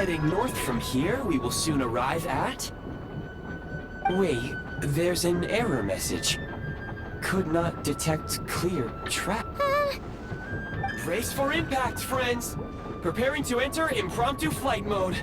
heading north from here, we will soon arrive at... Wait, there's an error message. Could not detect clear track. Brace for impact, friends! Preparing to enter impromptu flight mode.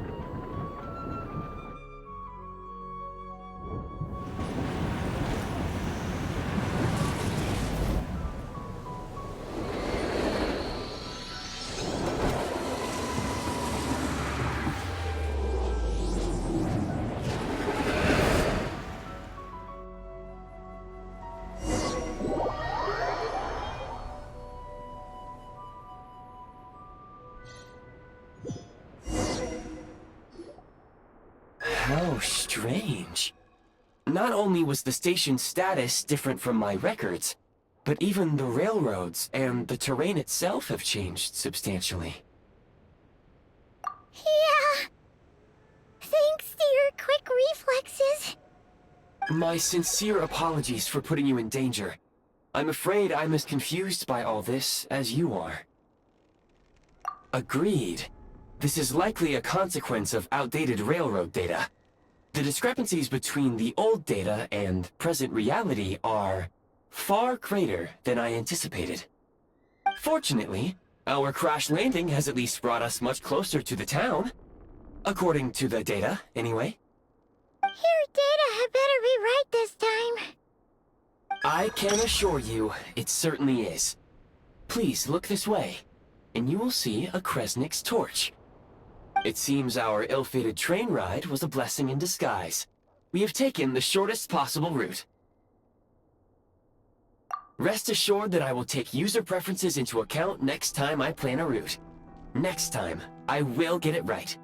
How strange. Not only was the station's status different from my records, but even the railroads and the terrain itself have changed substantially. Yeah. Thanks to your quick reflexes. My sincere apologies for putting you in danger. I'm afraid I'm as confused by all this as you are. Agreed. This is likely a consequence of outdated railroad data. The discrepancies between the old data and present reality are far greater than I anticipated. Fortunately, our crash landing has at least brought us much closer to the town. According to the data, anyway. Your data had better be right this time. I can assure you, it certainly is. Please look this way, and you will see a Kresnik's torch. It seems our ill-fated train ride was a blessing in disguise. We have taken the shortest possible route. Rest assured that I will take user preferences into account next time I plan a route. Next time, I will get it right.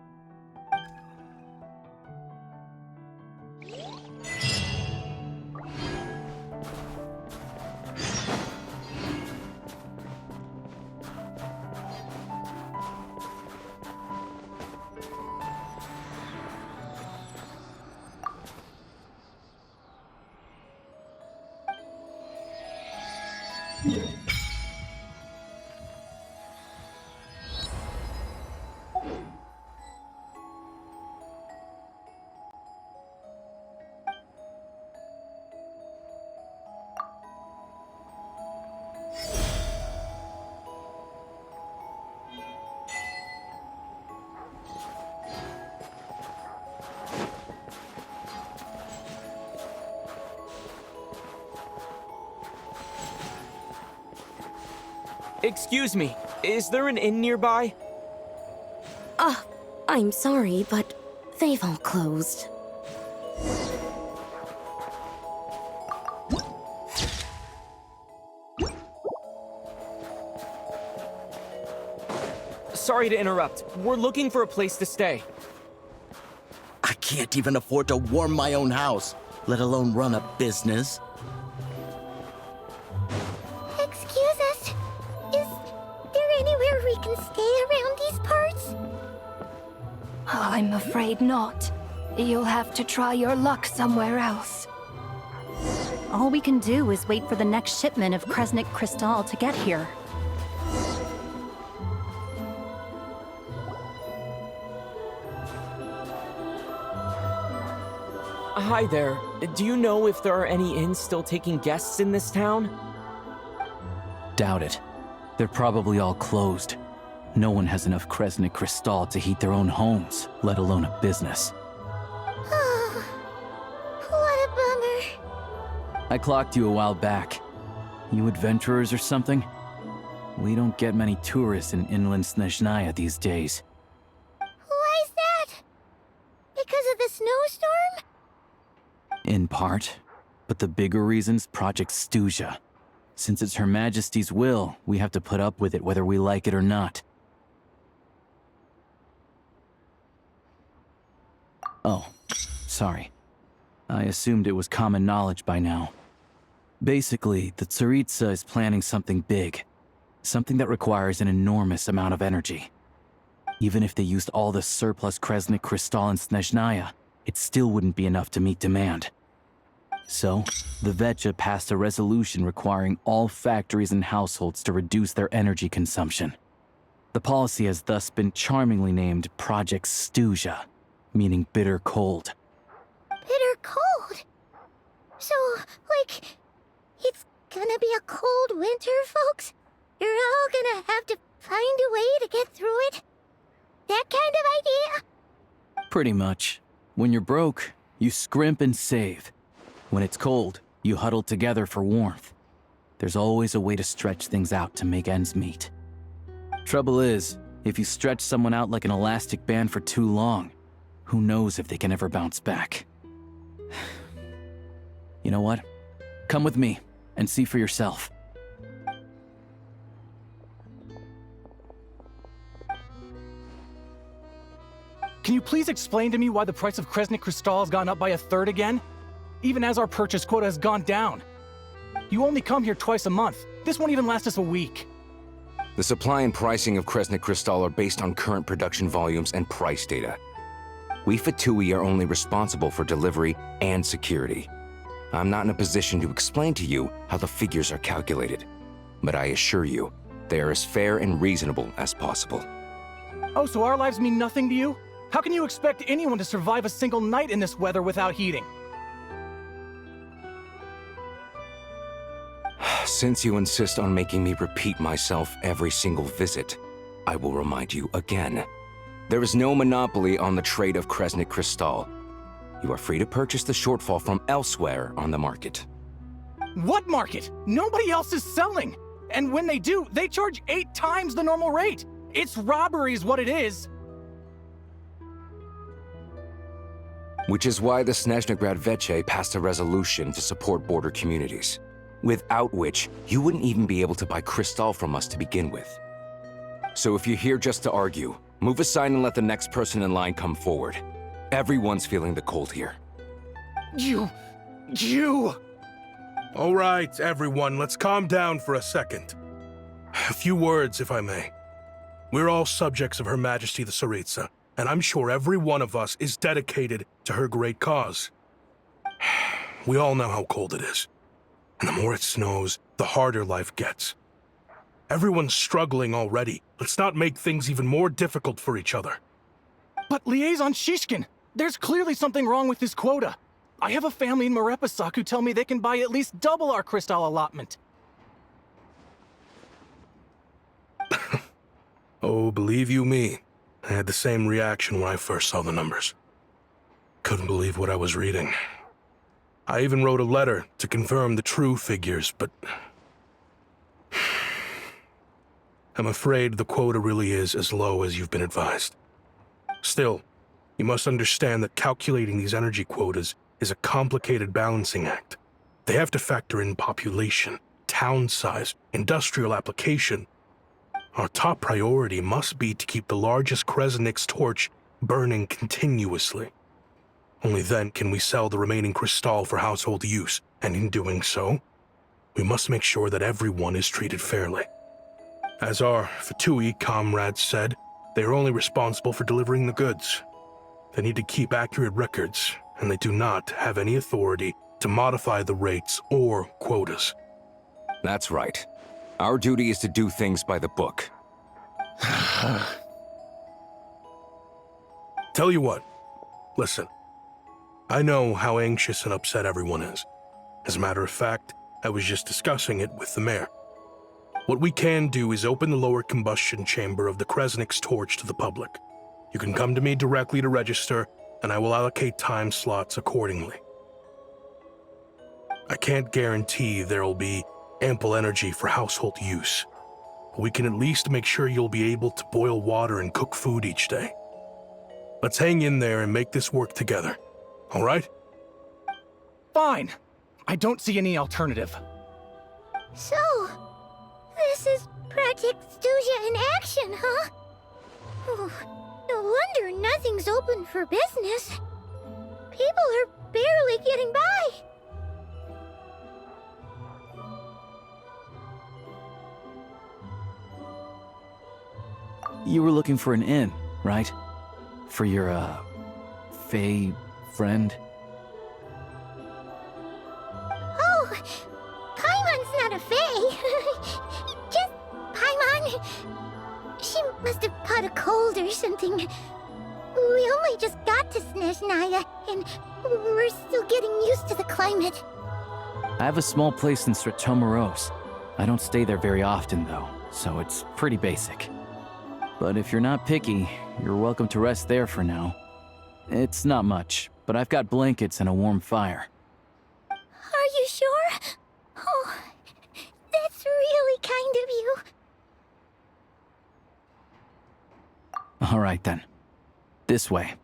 Excuse me, is there an inn nearby? I'm sorry, but they've all closed. Sorry to interrupt. We're looking for a place to stay. I can't even afford to warm my own house, let alone run a business. Excuse us. Is there anywhere we can stay around these parts? I'm afraid not. You'll have to try your luck somewhere else. All we can do is wait for the next shipment of Kresnik Crystal to get here. Hi there. Do you know if there are any inns still taking guests in this town? Doubt it. They're probably all closed. No one has enough Kresnik Crystal to heat their own homes, let alone a business. Oh, what a bummer. I clocked you a while back. You adventurers or something? We don't get many tourists in inland Snezhnaya these days. Why is that? Because of the snowstorm? In part. But the bigger reason's Project Stuja. Since it's Her Majesty's will, we have to put up with it whether we like it or not. Oh, sorry. I assumed it was common knowledge by now. Basically, the Tsaritsa is planning something big. Something that requires an enormous amount of energy. Even if they used all the surplus Kresnik Crystal in Snezhnaya, it still wouldn't be enough to meet demand. So, the Vetja passed a resolution requiring all factories and households to reduce their energy consumption. The policy has thus been charmingly named Project Stuja, meaning bitter cold. Bitter cold? So, like, it's gonna be a cold winter, folks? You're all gonna have to find a way to get through it? That kind of idea? Pretty much. When you're broke, you scrimp and save. When it's cold, you huddle together for warmth. There's always a way to stretch things out to make ends meet. Trouble is, if you stretch someone out like an elastic band for too long, who knows if they can ever bounce back. You know what? Come with me and see for yourself. Can you please explain to me why the price of Kresnik Crystal has gone up by 1/3 again? Even as our purchase quota has gone down. You only come here twice a month. This won't even last us a week. The supply and pricing of Kresnik Crystal are based on current production volumes and price data. We Fatui are only responsible for delivery and security. I'm not in a position to explain to you how the figures are calculated, but I assure you, they are as fair and reasonable as possible. Oh, so our lives mean nothing to you? How can you expect anyone to survive a single night in this weather without heating? Since you insist on making me repeat myself every single visit, I will remind you again. There is no monopoly on the trade of Kresnik Crystal. You are free to purchase the shortfall from elsewhere on the market. What market? Nobody else is selling! And when they do, they charge 8 times the normal rate! It's robbery is what it is! Which is why the Snezhnegrad Veche passed a resolution to support border communities, without which you wouldn't even be able to buy Crystal from us to begin with. So if you're here just to argue, move aside and let the next person in line come forward. Everyone's feeling the cold here. You... All right, everyone, let's calm down for a second. A few words, if I may. We're all subjects of Her Majesty the Tsaritsa, and I'm sure every one of us is dedicated to her great cause. We all know how cold it is. And the more it snows, the harder life gets. Everyone's struggling already. Let's not make things even more difficult for each other. But Liaison Shishkin, there's clearly something wrong with this quota. I have a family in Marepasak who tell me they can buy at least double our Crystal allotment. Oh, believe you me, I had the same reaction when I first saw the numbers. Couldn't believe what I was reading. I even wrote a letter to confirm the true figures, but... I'm afraid the quota really is as low as you've been advised. Still, you must understand that calculating these energy quotas is a complicated balancing act. They have to factor in population, town size, industrial application. Our top priority must be to keep the largest Kresnik's torch burning continuously. Only then can we sell the remaining Crystal for household use, and in doing so, we must make sure that everyone is treated fairly. As our Fatui comrades said, they are only responsible for delivering the goods. They need to keep accurate records, and they do not have any authority to modify the rates or quotas. That's right. Our duty is to do things by the book. Tell you what, listen. I know how anxious and upset everyone is. As a matter of fact, I was just discussing it with the mayor. What we can do is open the lower combustion chamber of the Kresnik's torch to the public. You can come to me directly to register, and I will allocate time slots accordingly. I can't guarantee there will be ample energy for household use, but we can at least make sure you'll be able to boil water and cook food each day. Let's hang in there and make this work together. All right? Fine. I don't see any alternative. So, this is Project Stuja in action, huh? Oh, no wonder nothing's open for business. People are barely getting by. You were looking for an inn, right? For your, Fae friend? Oh, Paimon's not a fae. Just Paimon. She must have caught a cold or something. We only just got to Snezhnaya, and we're still getting used to the climate. I have a small place in Stratomaros. I don't stay there very often, though, so it's pretty basic. But if you're not picky, you're welcome to rest there for now. It's not much, but I've got blankets and a warm fire. Are you sure? Oh, that's really kind of you. All right, then. This way.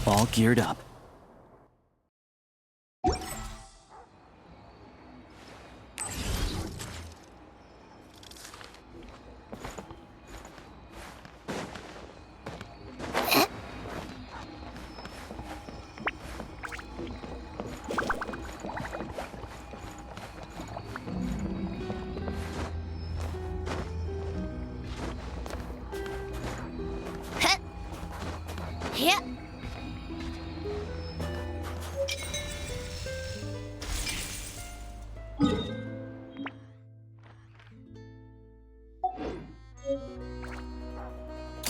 All geared up. Yeah.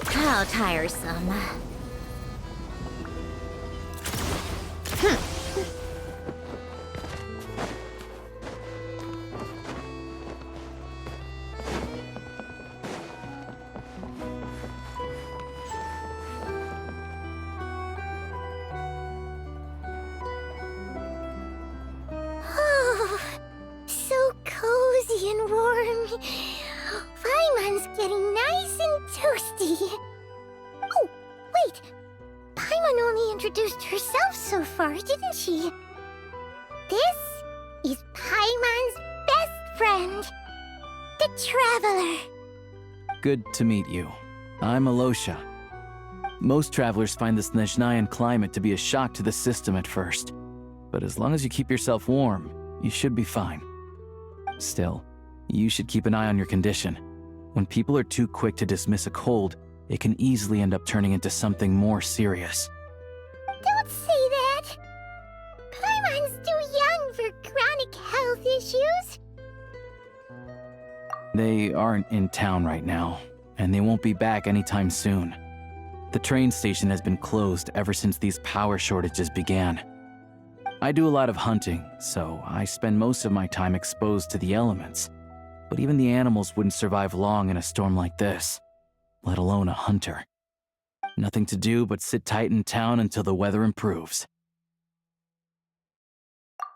How tiresome. Oh, so cozy and warm. Paimon's getting nice and toasty. Oh, wait. Paimon only introduced herself so far, didn't she? This is Paimon's best friend, the Traveler. Good to meet you. I'm Alosha. Most travelers find the Snezhnayan climate to be a shock to the system at first. But as long as you keep yourself warm, you should be fine. Still, you should keep an eye on your condition. When people are too quick to dismiss a cold, it can easily end up turning into something more serious. Don't say that. Paimon's too young for chronic health issues. They aren't in town right now, and they won't be back anytime soon. The train station has been closed ever since these power shortages began. I do a lot of hunting, so I spend most of my time exposed to the elements. But even the animals wouldn't survive long in a storm like this, let alone a hunter. Nothing to do but sit tight in town until the weather improves.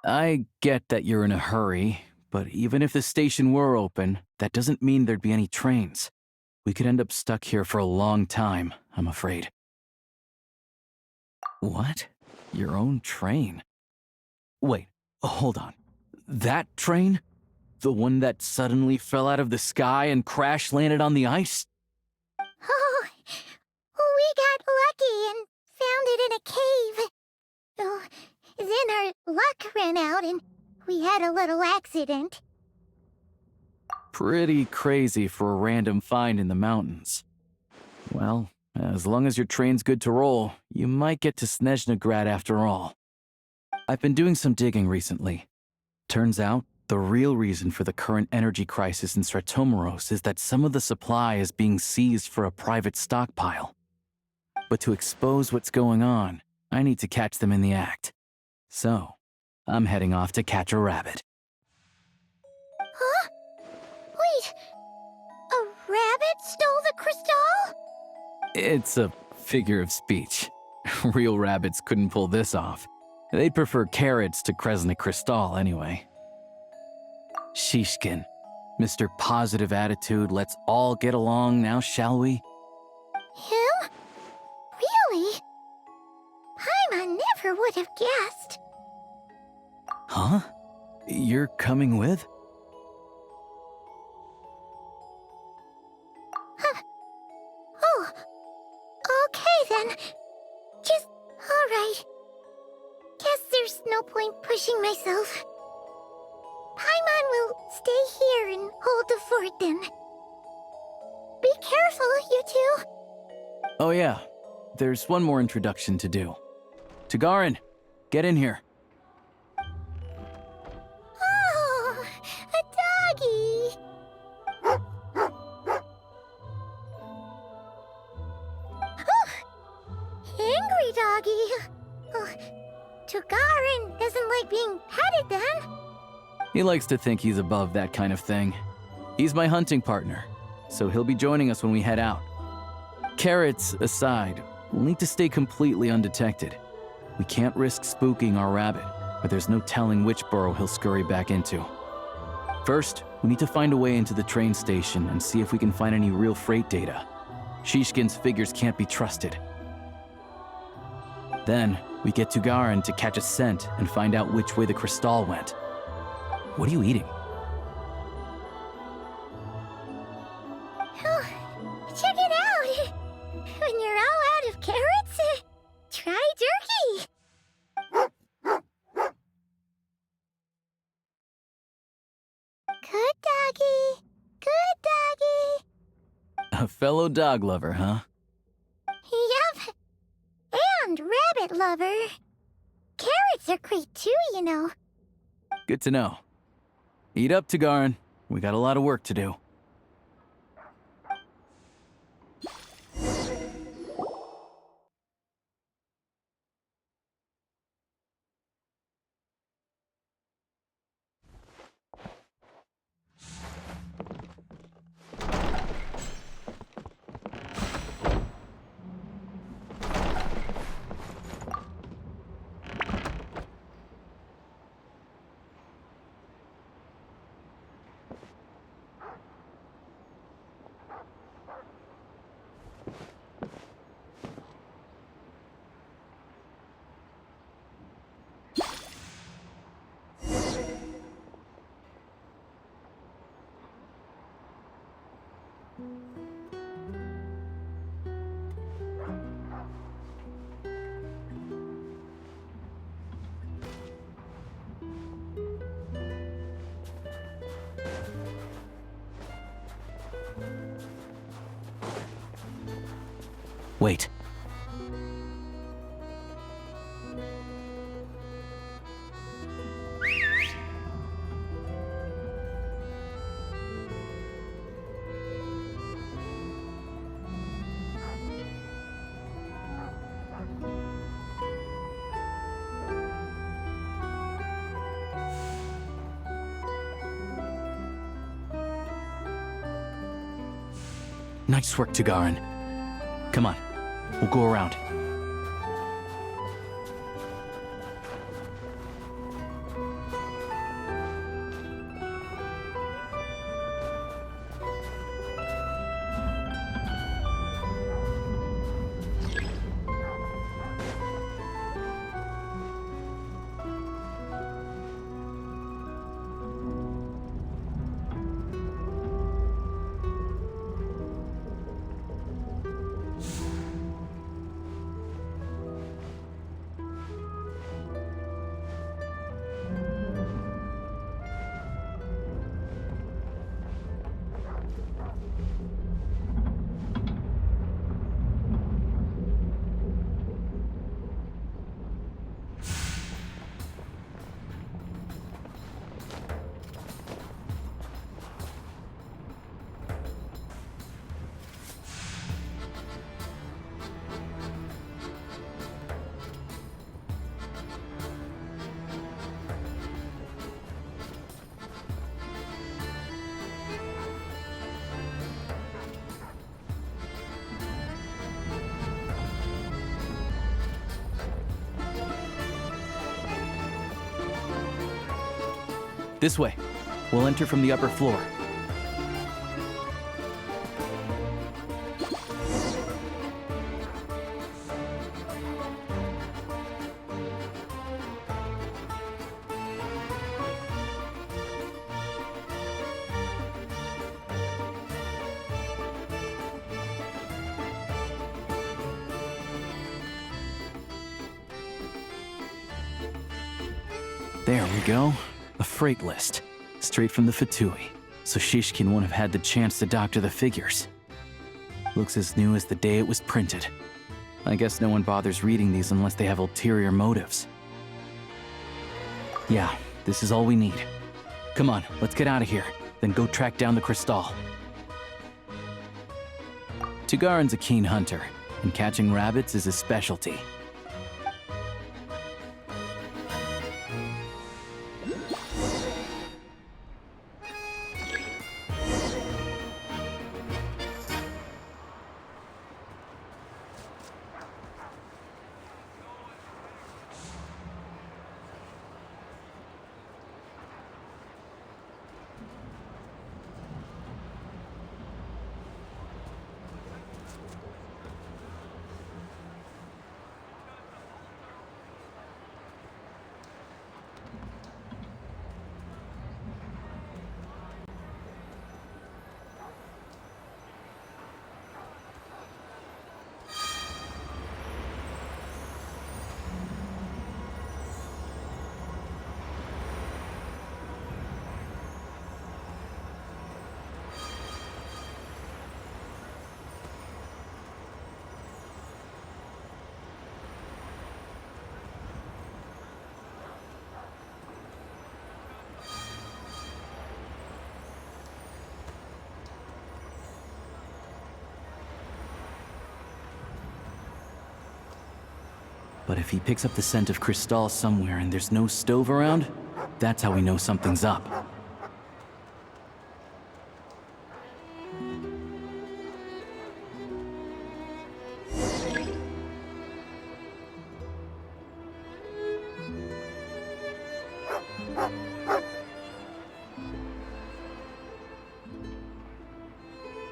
I get that you're in a hurry, but even if the station were open, that doesn't mean there'd be any trains. We could end up stuck here for a long time, I'm afraid. What? Your own train? Wait, hold on. That train? The one that suddenly fell out of the sky and crash-landed on the ice? Oh, we got lucky and found it in a cave. Oh, then our luck ran out and we had a little accident. Pretty crazy for a random find in the mountains. Well, as long as your train's good to roll, you might get to Snezhnagrad after all. I've been doing some digging recently. Turns out, the real reason for the current energy crisis in Stratomaros is that some of the supply is being seized for a private stockpile. But to expose what's going on, I need to catch them in the act. So, I'm heading off to catch a rabbit. Huh? Wait, a rabbit stole the crystal? It's a figure of speech. Real rabbits couldn't pull this off. They'd prefer carrots to Kresnik Crystal anyway. Shishkin, Mr. Positive Attitude, let's all get along now, shall we? Him? Really? Paimon never would have guessed. Huh? You're coming with? Oh, okay then. Just alright. Guess there's no point pushing myself. Paimon will stay here and hold the fort then. Be careful, you two. Oh yeah, there's one more introduction to do. Tagarin, get in here. Oh, a doggy. Oh, angry doggy. Oh, Tagarin doesn't like being petted then. He likes to think he's above that kind of thing. He's my hunting partner, so he'll be joining us when we head out. Carrots aside, we'll need to stay completely undetected. We can't risk spooking our rabbit, but there's no telling which burrow he'll scurry back into. First, we need to find a way into the train station and see if we can find any real freight data. Shishkin's figures can't be trusted. Then, we get Tagarin to catch a scent and find out which way the crystal went. What are you eating? Oh, check it out! When you're all out of carrots, try jerky! Good doggy! Good doggy! A fellow dog lover, huh? Yep. And rabbit lover. Carrots are great too, you know. Good to know. Eat up, Tagarin. We got a lot of work to do. Wait. Nice work, Tagarin. Come on, we'll go around. This way. We'll enter from the upper floor. There we go. A freight list. Straight from the Fatui. So Shishkin won't have had the chance to doctor the figures. Looks as new as the day it was printed. I guess no one bothers reading these unless they have ulterior motives. Yeah, this is all we need. Come on, let's get out of here. Then go track down the crystal. Tugarin's a keen hunter, and catching rabbits is his specialty. But if he picks up the scent of crystal somewhere and there's no stove around, that's how we know something's up.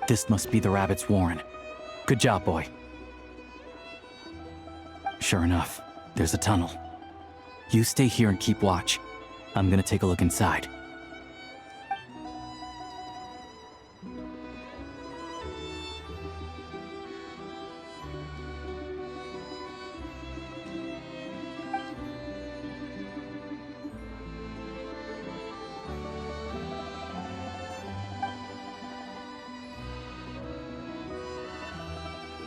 This must be the rabbit's warren. Good job, boy. Sure enough, there's a tunnel. You stay here and keep watch. I'm gonna take a look inside.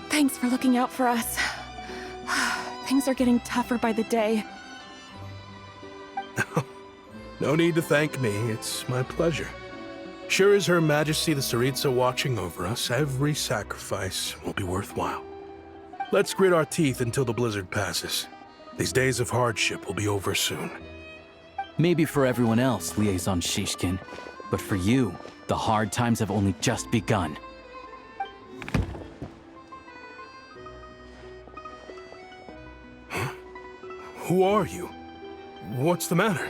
Thanks for looking out for us. Things are getting tougher by the day. No need to thank me, it's my pleasure. Sure as Her Majesty the Tsaritsa watching over us, every sacrifice will be worthwhile. Let's grit our teeth until the blizzard passes. These days of hardship will be over soon. Maybe for everyone else, Liaison Shishkin, but for you, the hard times have only just begun. Who are you? What's the matter?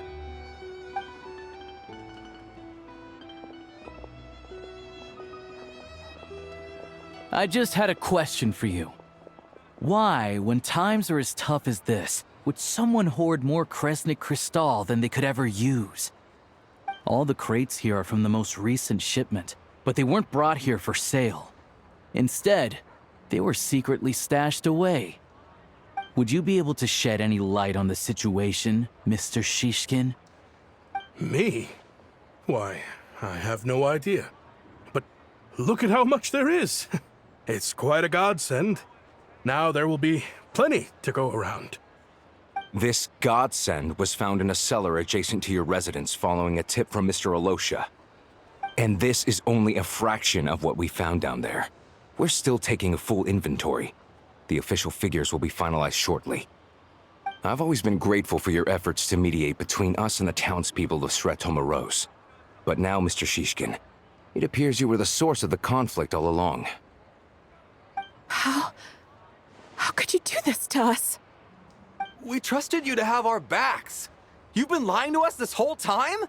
I just had a question for you. Why, when times are as tough as this, would someone hoard more Kresnik crystal than they could ever use? All the crates here are from the most recent shipment, but they weren't brought here for sale. Instead, they were secretly stashed away. Would you be able to shed any light on the situation, Mr. Shishkin? Me? Why, I have no idea. But look at how much there is. It's quite a godsend. Now there will be plenty to go around. This godsend was found in a cellar adjacent to your residence following a tip from Mr. Alosha. And this is only a fraction of what we found down there. We're still taking a full inventory. The official figures will be finalized shortly. I've always been grateful for your efforts to mediate between us and the townspeople of Sretomaros. But now, Mr. Shishkin, it appears you were the source of the conflict all along. How could you do this to us? We trusted you to have our backs. You've been lying to us this whole time?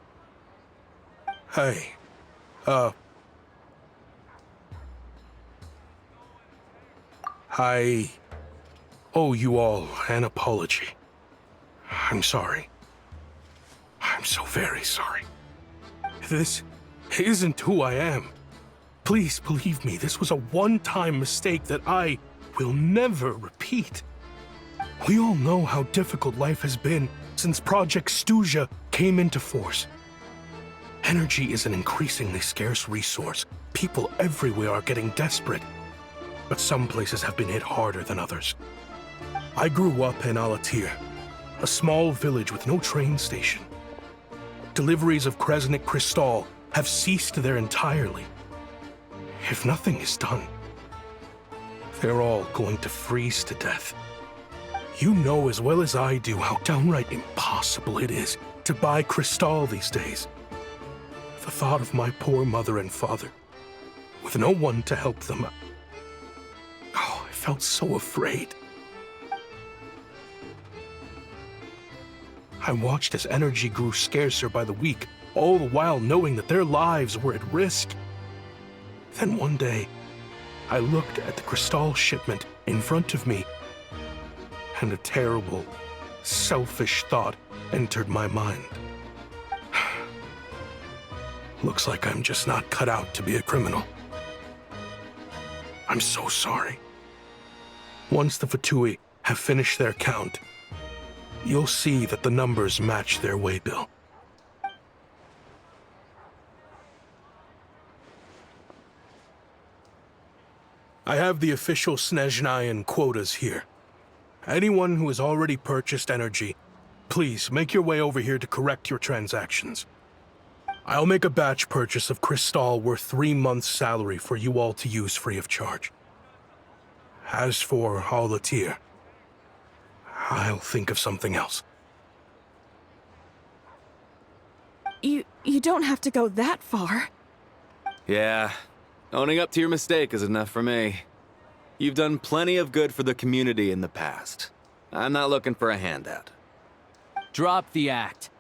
Hey, I owe you all an apology. I'm sorry. I'm so very sorry. This isn't who I am. Please believe me, this was a one-time mistake that I will never repeat. We all know how difficult life has been since Project Stuja came into force. Energy is an increasingly scarce resource. People everywhere are getting desperate, but some places have been hit harder than others. I grew up in Alatir, a small village with no train station. Deliveries of Kresnik Crystal have ceased there entirely. If nothing is done, they're all going to freeze to death. You know as well as I do how downright impossible it is to buy Crystal these days. The thought of my poor mother and father, with no one to help them, I felt so afraid. I watched as energy grew scarcer by the week, all the while knowing that their lives were at risk. Then one day, I looked at the Crystal shipment in front of me, and a terrible, selfish thought entered my mind. Looks like I'm just not cut out to be a criminal. I'm so sorry. Once the Fatui have finished their count, you'll see that the numbers match their waybill. I have the official Snezhnayan quotas here. Anyone who has already purchased energy, please make your way over here to correct your transactions. I'll make a batch purchase of Crystal worth 3 months' salary for you all to use free of charge. As for Alatir, I'll think of something else. You don't have to go that far. Yeah, owning up to your mistake is enough for me. You've done plenty of good for the community in the past. I'm not looking for a handout. Drop the act.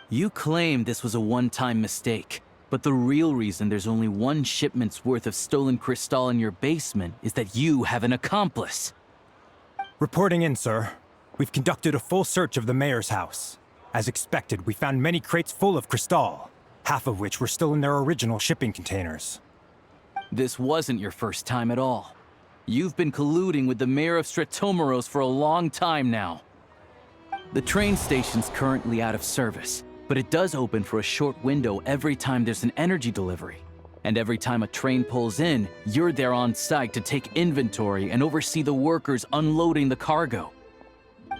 You claim this was a one-time mistake, but the real reason there's only 1 shipment's worth of stolen Crystal in your basement is that you have an accomplice. Reporting in, sir. We've conducted a full search of the mayor's house. As expected, we found many crates full of Crystal, half of which were still in their original shipping containers. This wasn't your first time at all. You've been colluding with the mayor of Stratomeros for a long time now. The train station's currently out of service, but it does open for a short window every time there's an energy delivery. And every time a train pulls in, you're there on site to take inventory and oversee the workers unloading the cargo.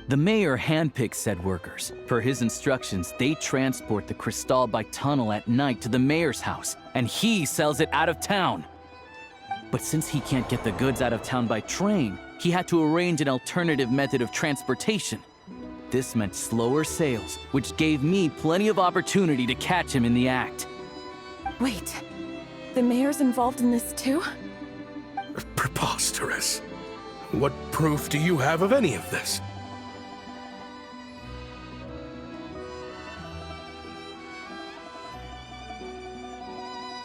The mayor handpicks said workers. Per his instructions, they transport the Crystal by tunnel at night to the mayor's house, and he sells it out of town. But since he can't get the goods out of town by train, he had to arrange an alternative method of transportation. This meant slower sales, which gave me plenty of opportunity to catch him in the act. Wait, the mayor's involved in this too? Preposterous. What proof do you have of any of this?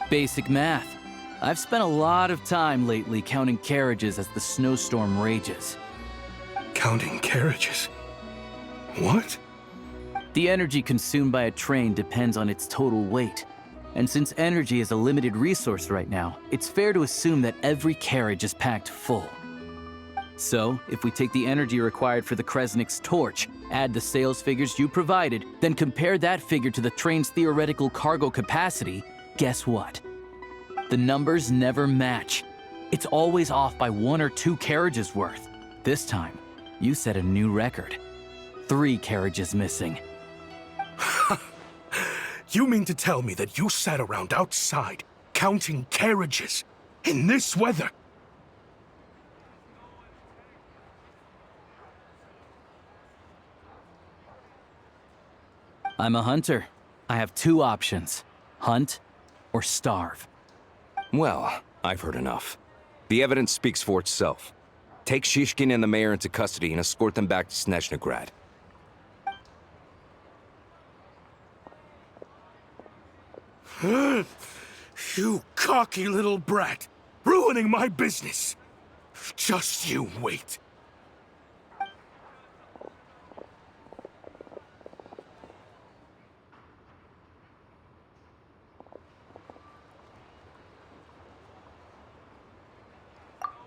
Basic math. I've spent a lot of time lately counting carriages as the snowstorm rages. Counting carriages? What? The energy consumed by a train depends on its total weight. And since energy is a limited resource right now, it's fair to assume that every carriage is packed full. So, if we take the energy required for the Kresnik's torch, add the sales figures you provided, then compare that figure to the train's theoretical cargo capacity, guess what? The numbers never match. It's always off by 1 or 2 carriages worth. This time, you set a new record. 3 carriages missing. You mean to tell me that you sat around outside, counting carriages, in this weather? I'm a hunter. I have 2 options. Hunt or starve. Well, I've heard enough. The evidence speaks for itself. Take Shishkin and the mayor into custody and escort them back to Snezhnograd. You cocky little brat! Ruining my business! Just you wait.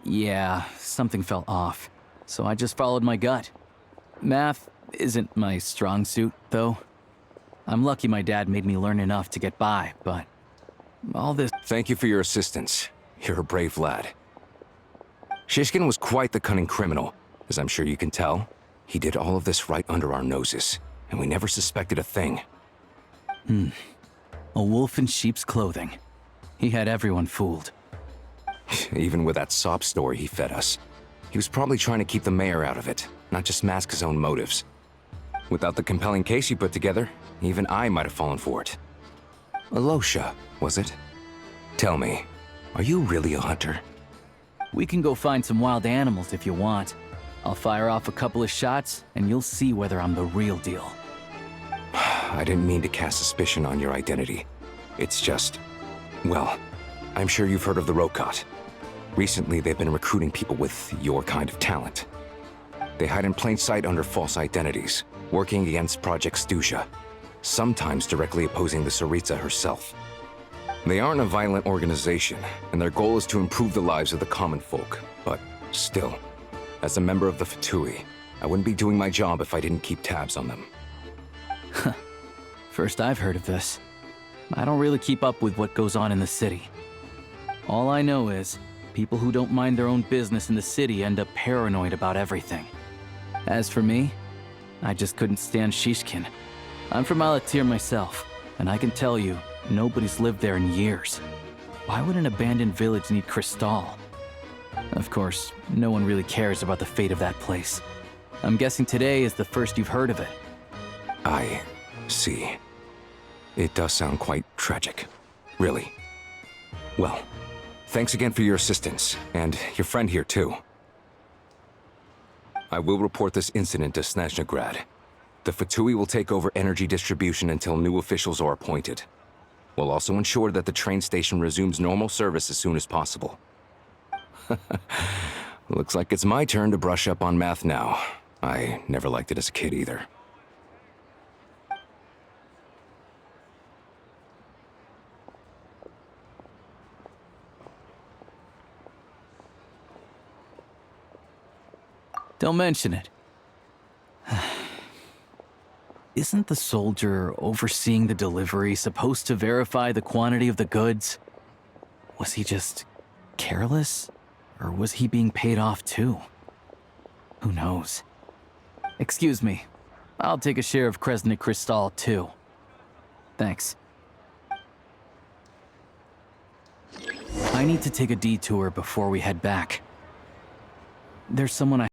Yeah, something felt off. so I just followed my gut. Math isn't my strong suit, though. I'm lucky my dad made me learn enough to get by, but all this... Thank you for your assistance. You're a brave lad. Shishkin was quite the cunning criminal, as I'm sure you can tell. He did all of this right under our noses, and we never suspected a thing. A wolf in sheep's clothing. He had everyone fooled. Even with that sob story he fed us. He was probably trying to keep the mayor out of it, not just mask his own motives. Without the compelling case you put together, even I might have fallen for it. Alosha, was it? Tell me, are you really a hunter? We can go find some wild animals if you want. I'll fire off a couple of shots, and you'll see whether I'm the real deal. I didn't mean to cast suspicion on your identity. It's just... well, I'm sure you've heard of the Rokot. Recently, they've been recruiting people with your kind of talent. They hide in plain sight under false identities, working against Project Stusha, sometimes directly opposing the Tsaritsa herself. They aren't a violent organization, and their goal is to improve the lives of the common folk. But still, as a member of the Fatui, I wouldn't be doing my job if I didn't keep tabs on them. First I've heard of this. I don't really keep up with what goes on in the city. All I know is, people who don't mind their own business in the city end up paranoid about everything. As for me, I just couldn't stand Shishkin. I'm from Alatir myself, and I can tell you, nobody's lived there in years. Why would an abandoned village need Crystal? Of course, no one really cares about the fate of that place. I'm guessing today is the first you've heard of it. I see. It does sound quite tragic. Really. Well, thanks again for your assistance, and your friend here too. I will report this incident to Snezhnegrad. The Fatui will take over energy distribution until new officials are appointed. We'll also ensure that the train station resumes normal service as soon as possible. Looks like it's my turn to brush up on math now. I never liked it as a kid either. Don't mention it. Isn't the soldier overseeing the delivery supposed to verify the quantity of the goods? Was he just careless? Or was he being paid off too? Who knows? Excuse me. I'll take a share of Kresnik Crystal too. Thanks. I need to take a detour before we head back. There's someone I